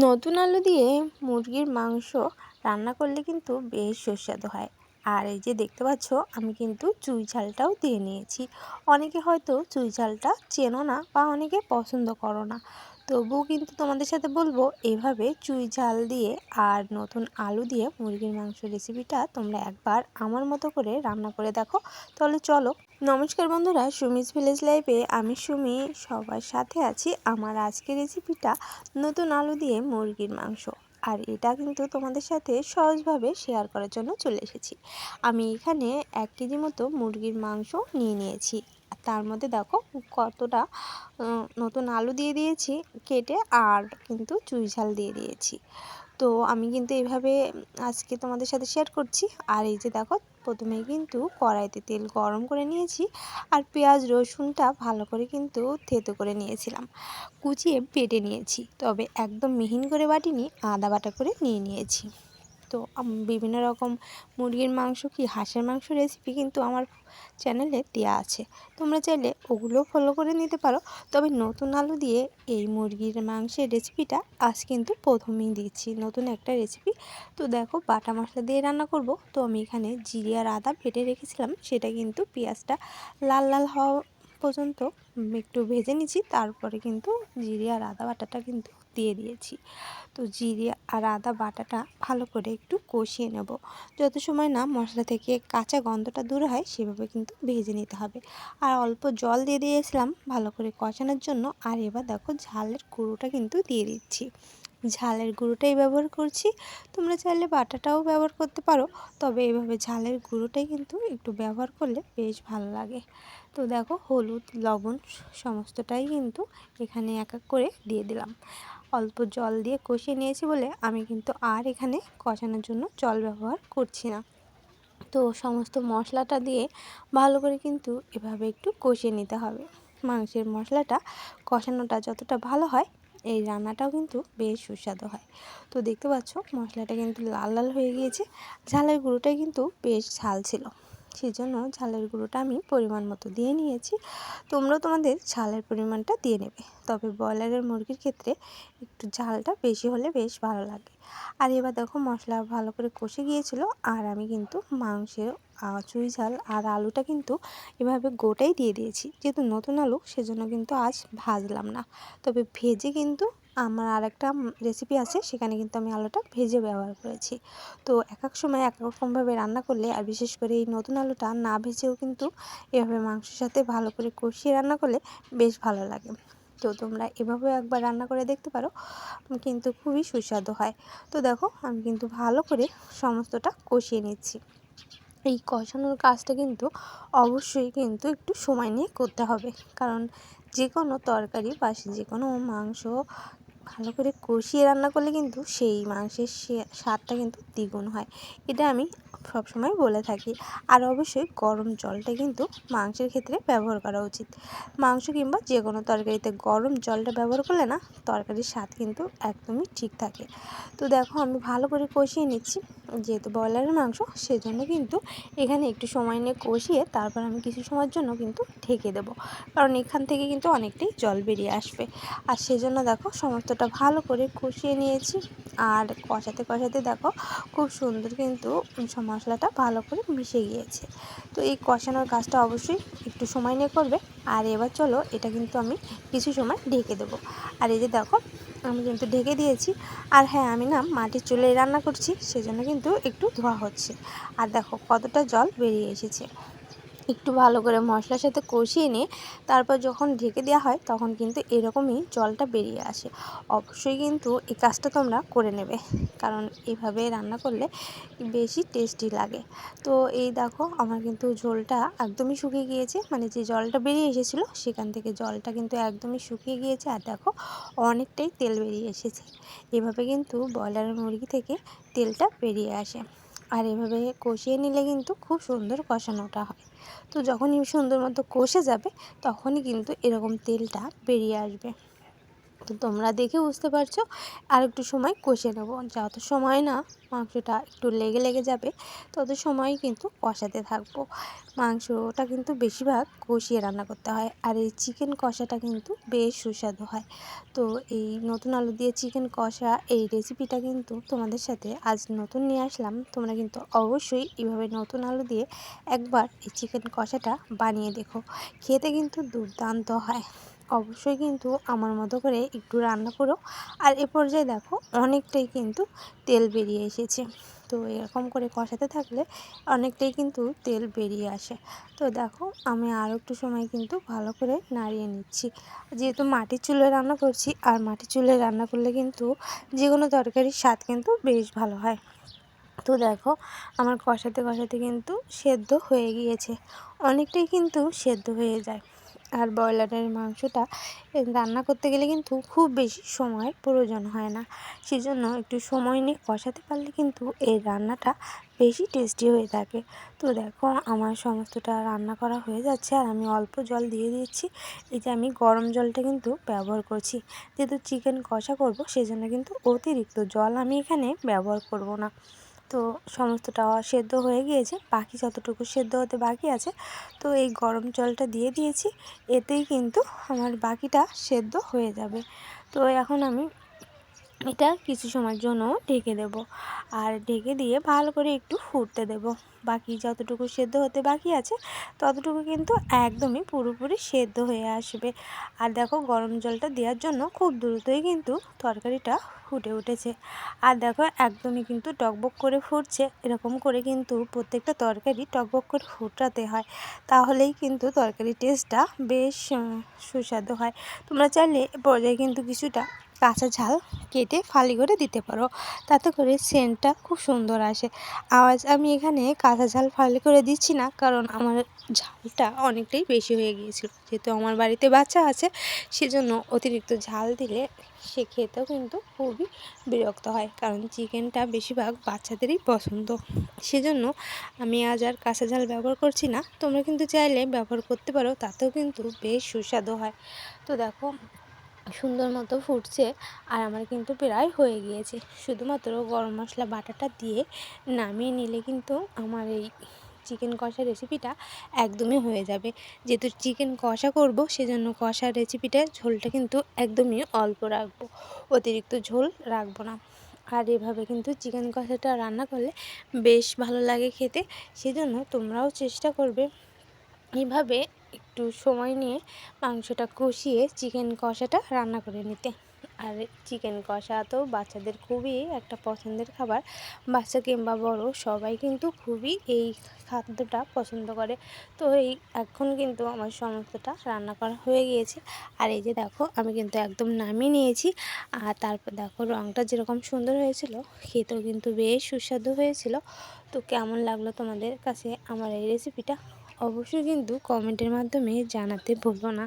নতুন আলু দিয়ে মুরগির মাংস রান্না করলে কিন্তু বেশ সুস্বাদু হয়। আর এই যে দেখতে পাচ্ছ, আমি কিন্তু চুই ঝালটাও দিয়ে নিয়েছি। অনেকে হয়তো চুই ঝালটা চেনো না বা অনেকে পছন্দ করো না, তবুও কিন্তু তোমাদের সাথে বলবো এভাবে চুই ঝাল দিয়ে আর নতুন আলু দিয়ে মুরগির মাংস রেসিপিটা তোমরা একবার আমার মতো করে রান্না করে দেখো। তাহলে চলো। নমস্কার বন্ধুরা, সুমিস ভিলেজ লাইফে আমি সুমি সবার সাথে আছি। আমার আজকের রেসিপিটা নতুন আলু দিয়ে মুরগির মাংস, আর এটা কিন্তু তোমাদের সাথে সহজভাবে শেয়ার করার জন্য চলে এসেছি। আমি এখানে 1 কেজি মতো মুরগির মাংস নিয়ে নিয়েছি। তার মধ্যে দেখো কতটা নতুন আলু দিয়ে দিয়েছি কেটে, আর কিন্তু চুই ঝাল দিয়ে দিয়েছি। তো আমি কিন্তু এইভাবে আজকে তোমাদের সাথে শেয়ার করছি। আর এই যে দেখো, প্রথমেই কিন্তু কড়াইতে তেল গরম করে নিয়েছি, আর পেঁয়াজ রসুনটা ভালো করে কিন্তু থেতো করে নিয়েছিলাম, কুচিয়ে বেটে নিয়েছি, তবে একদম মিহিন করে বাটিনি, আদা বাটা করে নিয়ে নিয়েছি। তো বিভিন্ন রকম মুরগির মাংস কি হাঁসের মাংস রেসিপি কিন্তু আমার চ্যানেলে দেওয়া আছে, তোমরা চাইলে ওগুলো ফলো করে নিতে পারো। তবে নতুন আলু দিয়ে এই মুরগির মাংসের রেসিপিটা আজ কিন্তু প্রথমেই দিচ্ছি, নতুন একটা রেসিপি। তো দেখো, বাটা মশলা দিয়ে রান্না করব। তো আমি এখানে জিরে আর আদা বেটে রেখেছিলাম, সেটা কিন্তু পেঁয়াজটা লাল লাল হওয়া পর্যন্ত একটু ভেজে নিচ্ছি। তারপরে কিন্তু জিরে আর আদা বাটাটা কিন্তু দিয়ে দিয়েছি। তো জিরে আর আদা বাটাটা ভালো করে একটু কষিয়ে নেব, যত সময় না মশলা থেকে কাঁচা গন্ধটা দূর হয় সেভাবে কিন্তু ভেজে নিতে হবে। আর অল্প জল দিয়ে দিয়েছিলাম ভালো করে কষানোর জন্য। আর এবার দেখো, ঝালের গুঁড়োটা কিন্তু দিয়ে দিচ্ছি। ঝালের গুঁড়োটাই ব্যবহার করছি, তোমরা চাইলে বাটাটাও ব্যবহার করতে পারো, তবে এভাবে ঝালের গুঁড়োটাই কিন্তু একটু ব্যবহার করলে বেশ ভালো লাগে। তো দেখো, হলুদ লবণ সমস্তটাই কিন্তু এখানে এক এক করে দিয়ে দিলাম। অল্প জল দিয়ে কষিয়ে নিয়েছি বলে আমি কিন্তু আর এখানে কষানোর জন্য জল ব্যবহার করছি না। তো সমস্ত মশলাটা দিয়ে ভালো করে কিন্তু এভাবে একটু কষিয়ে নিতে হবে। মাংসের মশলাটা কষানোটা যতটা ভালো হয়, এই রান্নাটাও কিন্তু বেশ সুস্বাদু হয়। তো দেখতে পাচ্ছ, মশলাটা কিন্তু লাল লাল হয়ে গিয়েছে। ঝালের গুঁড়োটাই কিন্তু বেশ ঝাল ছিল, সেজন্য ঝালের গুঁড়োটা আমি পরিমাণ মতো দিয়ে নিয়েছি। তোমরাও তোমাদের ঝালের পরিমাণটা দিয়ে নেবে, তবে ব্রয়লারের মুরগির ক্ষেত্রে একটু ঝালটা বেশি হলে বেশ ভালো লাগে। আর এবার দেখো, মশলা ভালো করে কষে গিয়েছিল, আর আমি কিন্তু মাংসের চুই ঝাল আর আলুটা কিন্তু এভাবে গোটাই দিয়ে দিয়েছি। যেহেতু নতুন আলু, সেজন্য কিন্তু আজ ভাজলাম না, তবে ভেজে কিন্তু আমার আরেকটা রেসিপি আছে, সেখানে কিন্তু আমি আলুটা ভেজে ব্যবহার করেছি। তো এক এক সময় এক এক রকমভাবে রান্না করলে, আর বিশেষ করে এই নতুন আলুটা না ভেজেও কিন্তু এভাবে মাংসের সাথে ভালো করে কষিয়ে রান্না করলে বেশ ভালো লাগে। তো তোমরা এভাবেও একবার রান্না করে দেখতে পারো, কিন্তু খুবই সুস্বাদু হয়। তো দেখো, আমি কিন্তু ভালো করে সমস্তটা কষিয়ে নিচ্ছি। এই কষানোর কাজটা কিন্তু অবশ্যই কিন্তু একটু সময় নিয়ে করতে হবে, কারণ যে কোনো তরকারি বা যে কোনো মাংস ভালো করে কষিয়ে রান্না করলে কিন্তু সেই মাংসের স্বাদটা কিন্তু দ্বিগুণ হয়। এটা আমি সবসময় বলে থাকি। আর অবশ্যই গরম জলটা কিন্তু মাংসের ক্ষেত্রে ব্যবহার করা উচিত। মাংস কিংবা যে কোনো তরকারিতে গরম জলটা ব্যবহার করলে না, তরকারির স্বাদ কিন্তু একদমই ঠিক থাকে। তো দেখো, আমি ভালো করে কষিয়ে নিচ্ছি। যেহেতু ব্রয়লারের মাংস, সেজন্য কিন্তু এখানে একটু সময় নিয়ে কষিয়ে তারপর আমি কিছু সময়ের জন্য কিন্তু ঢেকে দেবো, কারণ এখান থেকে কিন্তু অনেকটাই জল বেরিয়ে আসবে। আর সেজন্য দেখো, সমস্তটা ভালো করে কষিয়ে নিয়েছি। আর কষাতে কষাতে দেখো, খুব সুন্দর কিন্তু মশলাটা ভালো করে মিশে গিয়েছে। তো এই কষানোর কাজটা অবশ্যই একটু সময় নিয়ে করবে। আর এবার চলো, এটা কিন্তু আমি কিছু সময় ঢেকে দেবো। আর এই যে দেখো, আমি কিন্তু ঢেকে দিয়েছি। আর হ্যাঁ, আমি না মাটির চুলায় রান্না করছি, সেজন্য কিন্তু একটু ধোয়া হচ্ছে। আর দেখো কতটা জল বেরিয়ে এসেছে। একটু ভালো করে মশলার সাথে কষিয়ে নিয়ে তারপর যখন ঢেকে দেওয়া হয়, তখন কিন্তু এরকমই জলটা বেরিয়ে আসে। অবশ্যই কিন্তু এই কাজটা তোমরা করে নেবে, কারণ এভাবে রান্না করলে বেশি টেস্টি লাগে। তো এই দেখো, আমার কিন্তু ঝোলটা একদমই শুকিয়ে গিয়েছে, মানে যে জলটা বেরিয়ে এসেছিলো সেখান থেকে জলটা কিন্তু একদমই শুকিয়ে গিয়েছে। আর দেখো, অনেকটাই তেল বেরিয়ে এসেছে। এভাবে কিন্তু ব্রয়লারের মুরগি থেকে তেলটা বেরিয়ে আসে। আর এভাবে কষিয়ে নিলে কিন্তু খুব সুন্দর কষানোটা হয়। তো যখনই সুন্দর মতো কষে যাবে, তখনই কিন্তু এরকম তেলটা বেরিয়ে আসবে। তো তোমরা দেখে বুঝতে পারছো। আর একটু সময় কষিয়ে নেব, যত সময় না মাংসটা একটু লেগে লেগে যাবে তত সময় কিন্তু কষাতে থাকবো। মাংসটা কিন্তু বেশিরভাগ কষিয়ে রান্না করতে হয়, আর এই চিকেন কষাটা কিন্তু বেশ সুস্বাদু হয়। তো এই নতুন আলু দিয়ে চিকেন কষা এই রেসিপিটা কিন্তু তোমাদের সাথে আজ নতুন নিয়ে আসলাম। তোমরা কিন্তু অবশ্যই এভাবে নতুন আলু দিয়ে একবার এই চিকেন কষাটা বানিয়ে দেখো, খেতে কিন্তু দুর্দান্ত হয়। অবশ্যই কিন্তু আমার মতো করে একটু রান্না করো। আর এ পর্যায়ে দেখো অনেকটাই কিন্তু তেল বেরিয়ে এসেছে। তো এরকম করে কষাতে থাকলে অনেকটাই কিন্তু তেল বেরিয়ে আসে। তো দেখো আমি আরও একটু সময় কিন্তু ভালো করে নাড়িয়ে নিচ্ছি। যেহেতু মাটির চুলায় রান্না করছি, আর মাটির চুলায় রান্না করলে কিন্তু যে কোনো তরকারির স্বাদ কিন্তু বেশ ভালো হয়। তো দেখো আমার কষাতে কষাতে কিন্তু সেদ্ধ হয়ে গিয়েছে, অনেকটাই কিন্তু সেদ্ধ হয়ে যায়। আর ব্রয়লারের মাংসটা রান্না করতে গেলে কিন্তু খুব বেশি সময়ের প্রয়োজন হয় না, সেজন্য একটু সময় নিয়ে কষাতে পারলে কিন্তু এই রান্নাটা বেশি টেস্টি হয়ে থাকে। তো দেখো আমার সমস্তটা রান্না করা হয়ে যাচ্ছে, আর আমি অল্প জল দিয়ে দিচ্ছি। এই যে আমি গরম জলটা কিন্তু ব্যবহার করছি, যেহেতু চিকেন কষা করব সেজন্য কিন্তু অতিরিক্ত জল আমি এখানে ব্যবহার করব না। তো সমস্তটা সেদ্ধ হয়ে গিয়েছে, বাকি যতটুকু সেদ্ধ হতে বাকি আছে তো এই গরম জলটা দিয়ে দিয়েছি, এতেই কিন্তু আমার বাকিটা সেদ্ধ হয়ে যাবে। তো এখন আমি এটা কিছু সময়ের জন্য ঢেকে দেব, আর ঢেকে দিয়ে ভালো করে একটু ফুটতে দেব। বাকি যতটুকু সেদ্ধ হতে বাকি আছে ততটুকু কিন্তু একদমই পুরোপুরি সেদ্ধ হয়ে আসবে। আর দেখো গরম জলটা দেওয়ার জন্য খুব দ্রুতই কিন্তু তরকারিটা ফুটে উঠেছে। আর দেখো একদমই কিন্তু টকবক করে ফুটছে, এরকম করে কিন্তু প্রত্যেকটা তরকারি টকবক করে ফুটাতে হয়, তাহলেই কিন্তু তরকারির টেস্টটা বেশ সুস্বাদু হয়। তোমরা চাইলে পর্যায়ে কিন্তু কিছুটা কাঁচা ঝাল কেটে ফালি করে দিতে পারো, তাতে করে সেন্টটা খুব সুন্দর আসে। আজ আমি এখানে কাঁচা ঝাল ফালি করে দিচ্ছি না, কারণ আমার ঝালটা অনেকটাই বেশি হয়ে গিয়েছিল। যেহেতু আমার বাড়িতে বাচ্চা আছে, সেজন্য অতিরিক্ত ঝাল দিলে সে খেতেও কিন্তু খুবই বিরক্ত হয়, কারণ চিকেনটা বেশিরভাগ বাচ্চাদেরই পছন্দ। সেজন্য আমি আজ আর কাঁচা ঝাল ব্যবহার করছি না। তোমরা কিন্তু চাইলে ব্যবহার করতে পারো, তাতেও কিন্তু বেশ সুস্বাদু হয়। তো দেখো সুন্দর মতো ফুটছে, আর আমার কিন্তু প্রায় হয়ে গিয়েছে। শুধুমাত্র গরম মশলা বাটাটা দিয়ে নামিয়ে নিলে কিন্তু আমার এই চিকেন কষা রেসিপিটা একদমই হয়ে যাবে। যেহেতু চিকেন কষা করব সেজন্য কষা রেসিপিটা ঝোলটা কিন্তু একদমই অল্প রাখবো, অতিরিক্ত ঝোল রাখবো না। আর এভাবে কিন্তু চিকেন কষাটা রান্না করলে বেশ ভালো লাগে খেতে, সেজন্য তোমরাও চেষ্টা করবে এইভাবে একটু সময় নিয়ে মাংসটা কষিয়ে চিকেন কষাটা রান্না করে নিতে। আর চিকেন কষা তো বাচ্চাদের খুবই একটা পছন্দের খাবার, বাচ্চা কিংবা বড় সবাই কিন্তু খুবই এই খাদ্যটা পছন্দ করে। তো এই এখন কিন্তু আমার সমস্তটা রান্না করা হয়ে গিয়েছে, আর এই যে দেখো আমি কিন্তু একদম নামিয়ে নিয়েছি। আর তারপর দেখো রঙটা যেরকম সুন্দর হয়েছিল, খেতেও কিন্তু বেশ সুস্বাদু হয়েছিল। তো কেমন লাগলো তোমাদের কাছে আমার এই রেসিপিটা অবশ্যই কিন্তু কমেন্টের মাধ্যমে জানাতে ভুলবো না।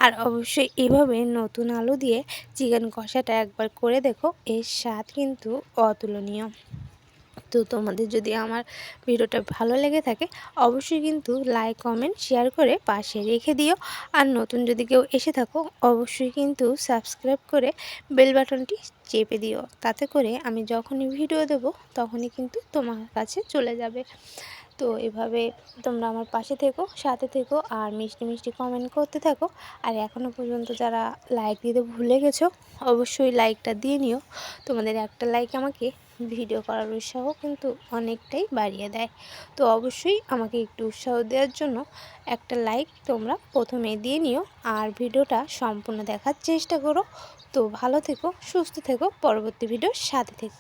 আর অবশ্যই এভাবে নতুন আলু দিয়ে চিকেন কষাটা একবার করে দেখো, এর স্বাদ কিন্তু অতুলনীয়। তো তোমাদের যদি আমার ভিডিওটা ভালো লেগে থাকে অবশ্যই কিন্তু লাইক কমেন্ট শেয়ার করে পাশে রেখে দিও। আর নতুন যদি কেউ এসে থাকো অবশ্যই কিন্তু সাবস্ক্রাইব করে বেল বাটনটি চেপে দিও, তাতে করে আমি যখনই ভিডিও দেব তখনই কিন্তু তোমার কাছে চলে যাবে। তো এভাবে তোমরা আমার পাশে থেকো, সাথে থেকো, আর মিষ্টি মিষ্টি কমেন্ট করতে থাকো। আর এখনও পর্যন্ত যারা লাইক দিতে ভুলে গেছো অবশ্যই লাইকটা দিয়ে নিও। তোমাদের একটা লাইক আমাকে ভিডিও করার উৎসাহ কিন্তু অনেকটাই বাড়িয়ে দেয়। তো অবশ্যই আমাকে একটু উৎসাহ দেওয়ার জন্য একটা লাইক তোমরা প্রথমে দিয়ে নিও, আর ভিডিওটা সম্পূর্ণ দেখার চেষ্টা করো। তো ভালো থেকো, সুস্থ থেকো, পরবর্তী ভিডিওর সাথে থেকো।